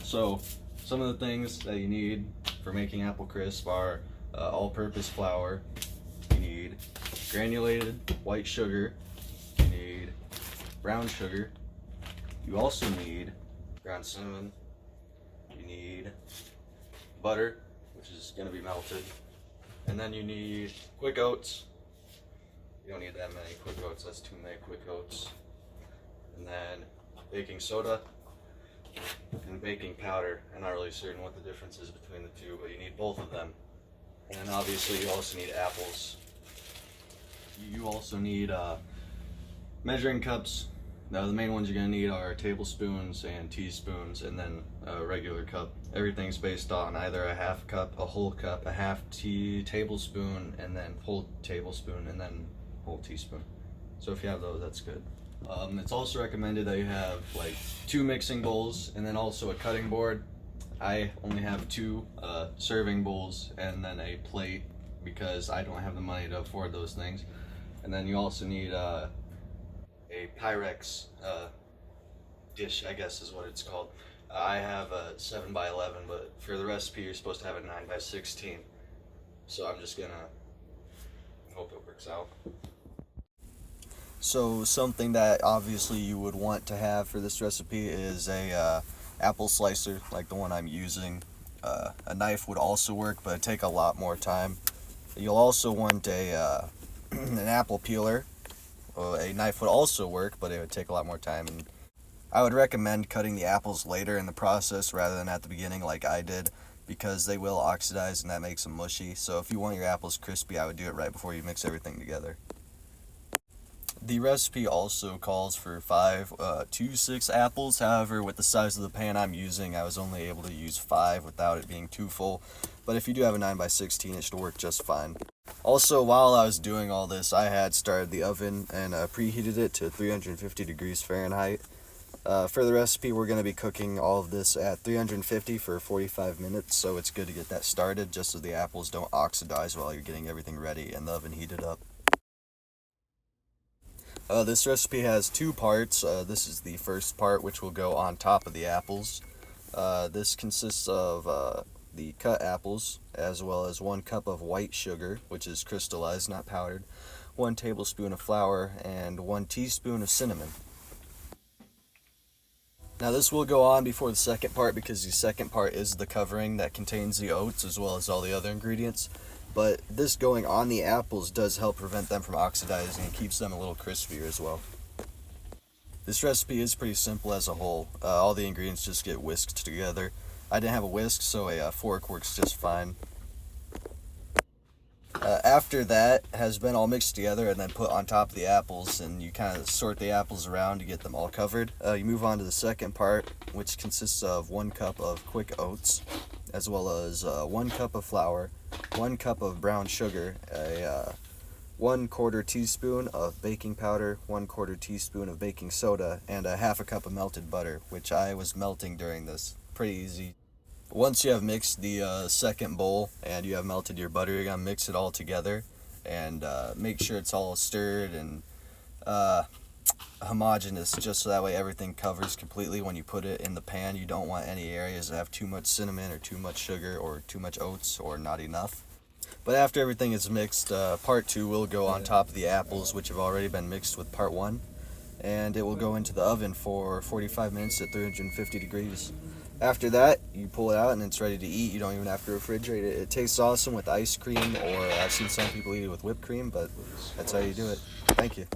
So some of the things that you need for making apple crisp are all-purpose flour. You need granulated white sugar. You need brown sugar. You also need ground cinnamon. You need butter, which is going to be melted. And then you need quick oats. You don't need that many quick oats, that's too many quick oats. And then baking soda and baking powder. I'm not really certain what the difference is between the two, but you need both of them. And then obviously you also need apples. You also need measuring cups. Now the main ones you're going to need are tablespoons and teaspoons, and then a regular cup. Everything's based on either a half cup, a whole cup, a half tablespoon, and then whole tablespoon, and then whole teaspoon. So if you have those, that's good. It's also recommended that you have like 2 mixing bowls and then also a cutting board. I only have 2 serving bowls and then a plate because I don't have the money to afford those things. And then you also need a Pyrex dish, I guess is what it's called. I have a 7x11, but for the recipe you're supposed to have a 9x16. So I'm just gonna hope it works out. So something that obviously you would want to have for this recipe is a apple slicer like the one I'm using. A knife would also work, but it'd take a lot more time. You'll also want a an apple peeler. A knife would also work, but it would take a lot more time. And I would recommend cutting the apples later in the process rather than at the beginning like I did, because they will oxidize and that makes them mushy. So if you want your apples crispy, I would do it right before you mix everything together. The recipe also calls for 5 to 6 apples. However, with the size of the pan I'm using, I was only able to use 5 without it being too full. But if you do have a 9x16, it should work just fine. Also, while I was doing all this, I had started the oven and preheated it to 350 degrees Fahrenheit. For the recipe, we're going to be cooking all of this at 350 for 45 minutes, so it's good to get that started just so the apples don't oxidize while you're getting everything ready and the oven heated up. This recipe has 2 parts. This is the first part, which will go on top of the apples. This consists of the cut apples, as well as 1 cup of white sugar, which is crystallized, not powdered, 1 tablespoon of flour, and 1 teaspoon of cinnamon. Now this will go on before the second part because the second part is the covering that contains the oats as well as all the other ingredients. But this going on the apples does help prevent them from oxidizing and keeps them a little crispier as well. This recipe is pretty simple as a whole. All the ingredients just get whisked together. I didn't have a whisk, so a fork works just fine. After that has been all mixed together and then put on top of the apples, and you kind of sort the apples around to get them all covered, you move on to the second part, which consists of 1 cup of quick oats, as well as 1 cup of flour, 1 cup of brown sugar, a 1/4 teaspoon of baking powder, 1/4 teaspoon of baking soda, and a 1/2 cup of melted butter, which I was melting during this. Pretty easy. Once you have mixed the second bowl and you have melted your butter, you're going to mix it all together and make sure it's all stirred and homogeneous, just so that way everything covers completely when you put it in the pan. You don't want any areas that have too much cinnamon or too much sugar or too much oats or not enough. But after everything is mixed, part 2 will go on top of the apples, which have already been mixed with part 1, and it will go into the oven for 45 minutes at 350 degrees. After that, you pull it out and it's ready to eat. You don't even have to refrigerate it. It tastes awesome with ice cream, or I've seen some people eat it with whipped cream, but that's how you do it. Thank you.